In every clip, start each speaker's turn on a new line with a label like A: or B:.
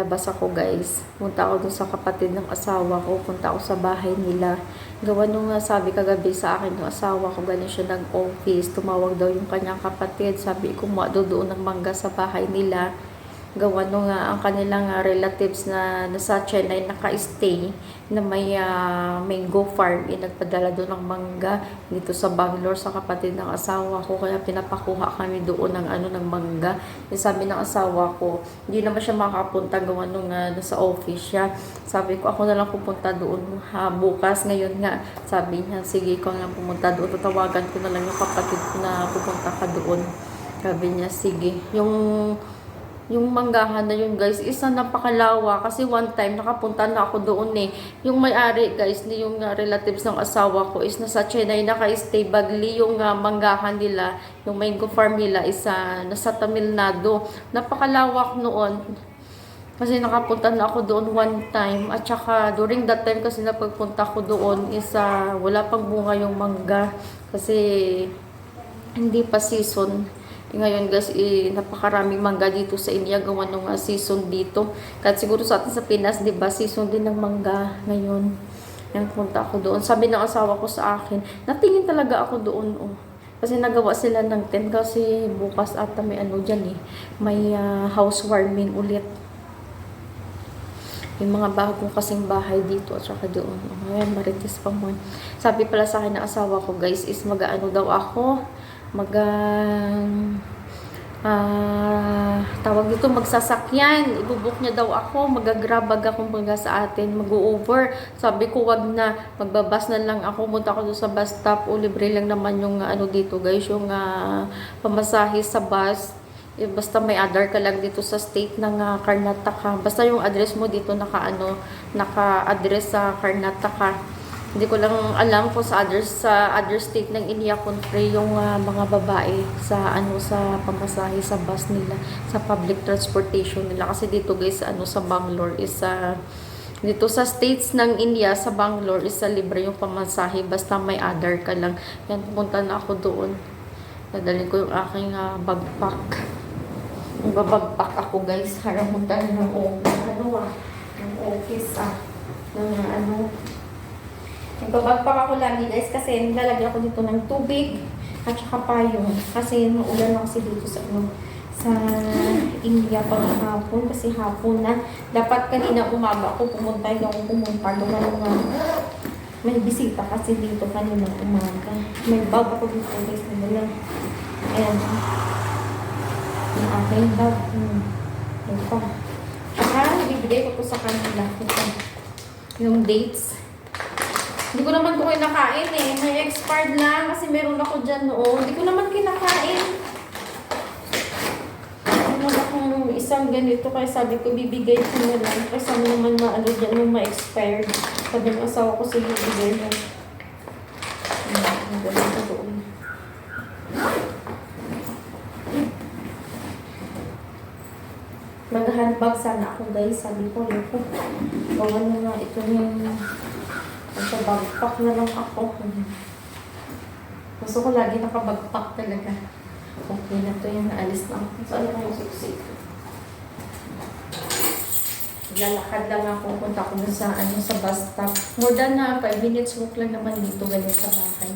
A: lalabas ako guys. Punta ako dun sa kapatid ng asawa ko. Punta ako sa bahay nila. Gawa nung sabi kagabi sa akin ng asawa ko, galing siya nag-office. Tumawag daw yung kanyang kapatid. Sabi ko, doon ng mangga sa bahay nila. Gawa nung ang kanilang relatives na nasa Chennai naka-stay na may mango farm, nagpadala doon ng mangga dito sa Bangalore sa kapatid ng asawa ko, kaya pinapakuha kami doon ng mangga. Yung sabi ng asawa ko, hindi naman siya makapunta gawa nung nasa office siya. Sabi ko, ako na lang pupunta doon bukas. Ngayon nga, sabi niya, sige, ikaw na lang pumunta doon, tatawagan ko na lang yung kapatid ko na pupunta ka doon. Sabi niya, sige. Yung manggahan na yun guys, isa napakalawa kasi one time nakapunta na ako doon eh. Yung may-ari guys, yung relatives ng asawa ko is nasa Chennai, naka-stay Bagli. Yung manggahan nila, yung mango farm nila is nasa Tamil Nadu. Napakalawak noon. Kasi nakapunta na ako doon one time. At saka during that time kasi napagpunta ko doon is wala pang bunga yung mangga. Kasi hindi pa season. Ngayon guys, napakaraming mangga dito sa India, gawa ng season dito. Kahit siguro sa atin sa Pinas, di ba, season din ng mangga ngayon. Yan, punta ako doon. Sabi ng asawa ko sa akin, natingin talaga ako doon. Oh. Kasi nagawa sila ng tent kasi bukas ata may dyan eh. May housewarming ulit. Yung mga bagong kasing bahay dito at saka doon. Ayan, marites pa mo. Sabi pala sa akin ng asawa ko guys, is daw ako. Tawag dito, magsasakyan. Ibubuk niya daw ako, magagrabag akong baga sa atin, mag-over. Sabi ko, wag na, magbabas na lang ako. Punta ako sa bus stop, o libre lang naman yung dito guys, yung pamasahe sa bus. Basta may other ka lang dito sa state ng Karnataka. Basta yung address mo dito naka-address sa Karnataka. Hindi ko lang alam kung sa other state ng India country yung mga babae sa sa pamasahe sa bus nila, sa public transportation nila. Kasi dito guys sa Bangalore is dito sa states ng India, sa Bangalore is libre yung pamasahe basta may other ka lang. Yan, pumunta na ako doon. Dadalhin ko yung aking backpack. Magbabagpack ako guys. Haramunta na ng office Nagbabagpack ako lagi guys kasi nilalagyan ko dito ng tubig at saka payong kasi maulan na kasi dito sa India pag hapon kasi hapon na. Dapat kanina umaga ako pumunta may bisita kasi dito kanina umaga. May bag ako dito guys na ayan yung aking bag. Ito. Saka bibigay ko po sa kanila yung dates. Hindi ko naman ito kinakain eh. May expired lang kasi meron ako dyan noon. Hindi ko naman kinakain. Ano akong isang ganito kaya sabi ko bibigay ko na lang. Kasi naman dyan yung ma-expired. Sabi ng asawa ko sige bibigay na. Ang ganito doon. Mag-handbag sana ako guys. Sabi ko, gawa na nga ito yung sa bagpack na lang ako. Gusto ko lagi nakabagpack talaga. Okay na to yung naalis na ako. Saan ako suksik? Lalakad lang ako. Punta ko na sa bus stop. More than 5 minutes walk lang naman dito galing sa bahay.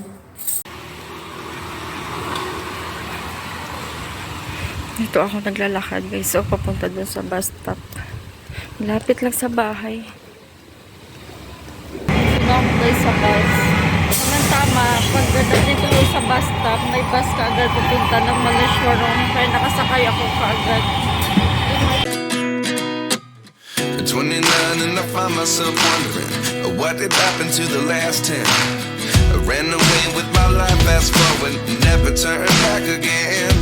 A: Ito ako naglalakad guys. So papunta dun sa bus stop. Malapit lang sa bahay. Ako guys sa bus. Tama, pagdating ko sa bus stop, may bus ka agad pupunta ng Malleshwaram. Kaya nakasakay ako kaagad.
B: At 29 and I find myself wondering what did happen to the last 10. I ran away with my life, fast forward, never turn back again.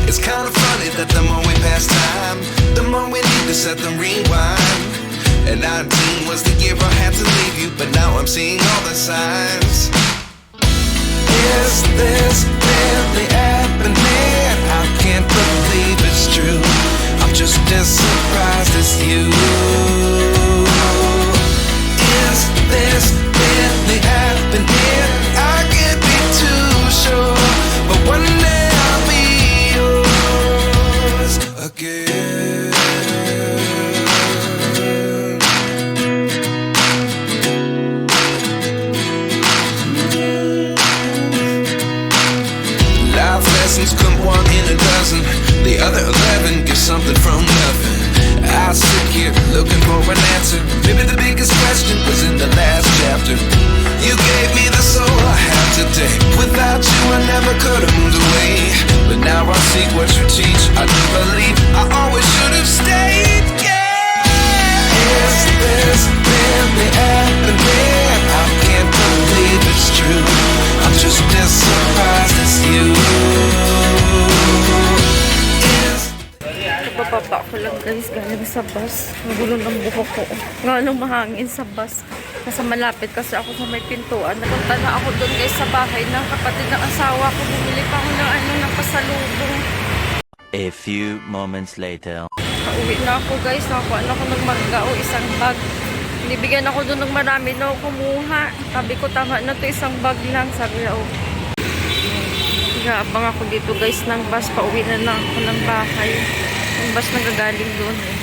B: It's kind of funny that the more we pass time, the more we need to set the rewind. And 19 was the year I had to leave you, but now I'm seeing all the signs. Is this really happening? I can't believe it's true. I'm just as surprised as you. Is this really happening? I can't be too sure, but one day I'll be yours again.
A: guys, galing sa bus. Nagulo ng buhok ko. Nga nung mahangin sa bus. Nasa malapit kasi ako sa may pintuan. Napunta na ako doon guys sa bahay ng kapatid ng asawa ko. Bumili pa ako ng pasalubong.
C: A few moments later.
A: Pauwi na ako guys. Nakakuha na ako ng mangga o isang bag. Binibigyan ako doon ng marami na ako kumuha. Sabi ko tama na to, isang bag lang. Sabi na Nag-aabang ako dito guys ng bus. Pauwi na lang ako ng bahay. Yung bus nagagaling doon eh.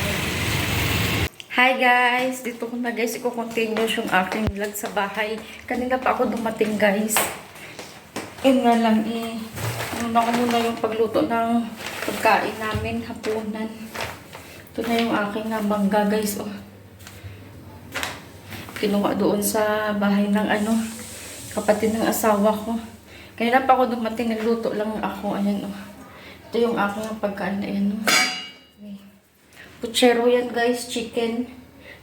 A: Hi guys! Dito ko na guys. Iko-continue yung aking vlog sa bahay. Kanina pa ako dumating guys. Yun nga lang eh. Muna ko muna yung pagluto ng pagkain namin. Hapunan. Ito na yung aking mangga guys. Oh. Kinuha doon sa bahay ng kapatid ng asawa ko. Kanina pa ako dumating, nagluto lang ako. Ayan, oh. Ito yung aking pagkain na yan, oh. Okay. Puchero yan, guys. Chicken.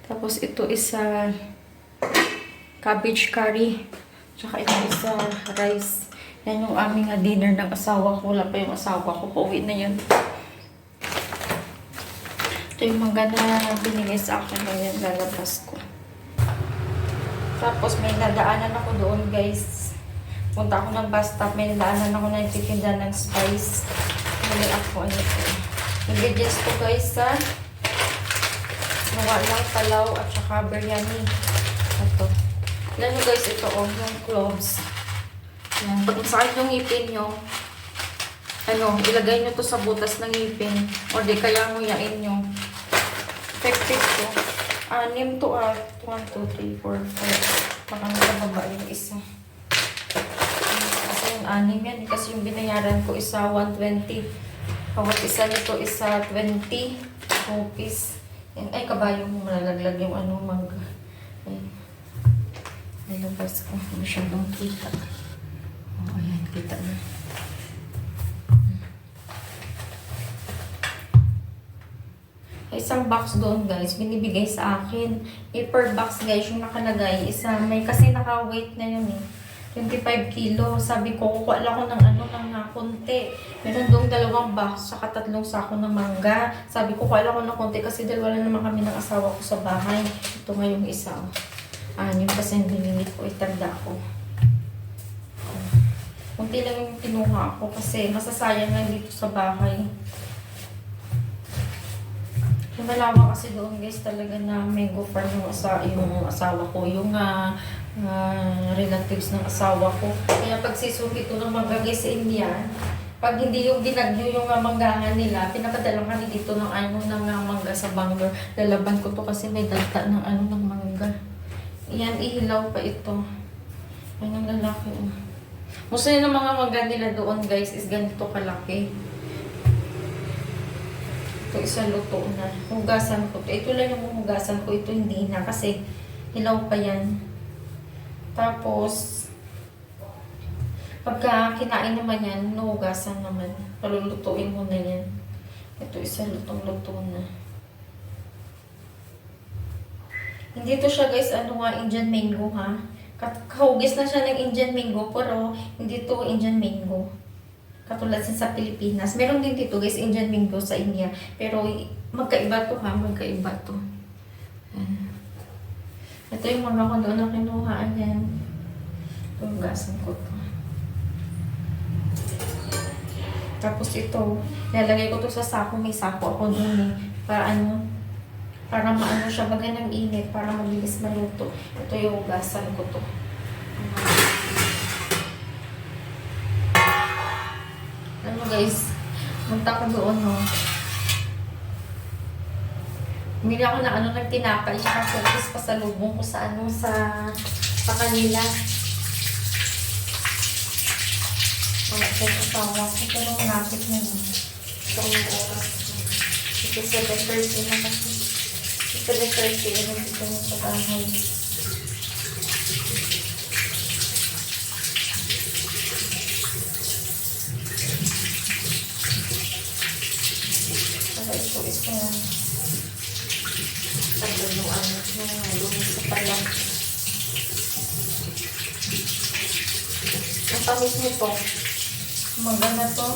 A: Tapos ito isa cabbage curry. Tsaka ito isa rice. Yan yung aming dinner ng asawa ko. Wala pa yung asawa ko. Pauwi na yun. Ito yung mangga na binigay sa akin. Ayan, lalabas ko. Tapos may nadaanan ako doon, guys. Punta ako ng bus stop, may nadaanan ako na titinda ng spice. Bumili ako ito. Ingredients ko guys sa nawa lang palaw at saka biryani. Ito. Ilan nyo guys ito yung cloves. Yan. Pag masakit yung ngipin nyo, ilagay nyo to sa butas ng ngipin. O di kaya nguyain nyo. Effective to. 6 to 1, 2, 3, 4, 5. Baka nakababa yung isa. Kasi yung 6 yan. Kasi yung binayaran ko isa 120. Bawat isa nito isa 20 rupees. Yan. Ay, kabayo mo malalaglag yung mangga. Ayan. Nilabas ko. Masyadong kita. O, ayan. Kita na. Isang box doon guys, binibigay sa akin. Per box guys, yung nakalagay, isa, may kasi naka-weight na yun eh. 25 kilo. Sabi ko, kukuha lang ako ng konti. Meron doong 2 box, saka 3 sako ng mangga. Sabi ko, kukuha lang ako ng konti kasi dalawa lang naman kami ng asawa ko sa bahay. Ito nga yung isa. 6 kasi binili ko, itanda ko. Kunti lang yung kinuha ko kasi masasayang lang dito sa bahay. Yung malawa kasi doon guys talaga na mango farm yung asawa ko, yung relatives ng asawa ko. Kaya pag sisukit ko ng mangga guys sa India, pag hindi yung binagyo yung manggahan nila, pinapadalang kami dito ng mangga sa Bangalore. Lalaban ko to kasi may dagta ng ng mangga. Yan, ihilaw pa ito. Yan ang lalaki. Musta yung mga mangga nila doon guys is ganito kalaki. Ito isa luto na. Hugasan ko. Ito lang yung hugasan ko. Ito hindi na kasi hilaw pa yan. Tapos, pagka kinain naman yan, nuhugasan naman. Palulutuin mo na yan. Ito isa lutong-luto na. Hindi to siya guys, Indian mango ha. Kahugis na siya ng Indian mango pero hindi to Indian mango. Katulad sa Pilipinas. Meron din dito guys, Indian mango sa India. Pero magkaiba to ha, magkaiba to. Ito yung mga ko doon na kinuhaan yan. Tugasan ko to. Tapos ito, lalagay ko to sa sako. May sako ako doon eh. Para maano siya bagay ng init. Para mabilis maluto. Ito yung ugasan ko to. Guys, punta ko doon, no. Bumili ako na ng tinapay, saka focus pa sa lubong ko sa sa kanila. Wala ko asawa ko, pero malapit na yun. Ito yung oras. Ito 7:30 na kasi. 7:30 na dito sa bahay. Ito is paglaluan yung lumis sa pala. Ang tamis nito, maganda to,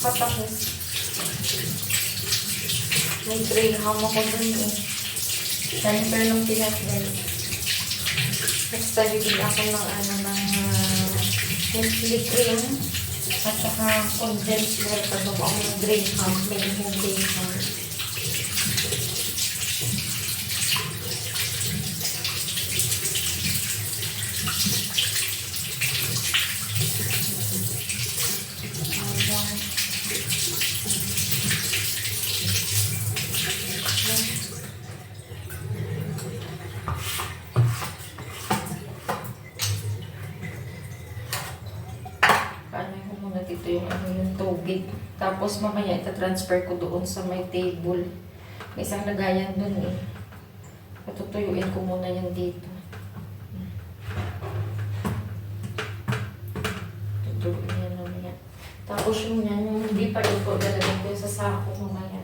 A: katamis. May graham ako dun eh. Center ng pinagdal. Next time, bibili ako ng Nestle cream at saka condensed milk. Pagbawa ako ng graham. May yung graham. Paano ko muna dito yung tubig. Tapos mamaya ita-transfer ko doon sa may table. May isang lagayan doon eh. Patutuyuin ko muna yan dito. Tutuyuin yan mamaya. Tapos yung hindi pa rin ko lalagyan ko sa sako mamaya.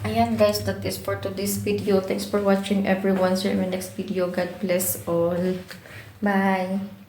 A: Ayan guys, that is for today's video. Thanks for watching everyone. See you in my next video. God bless all. Bye!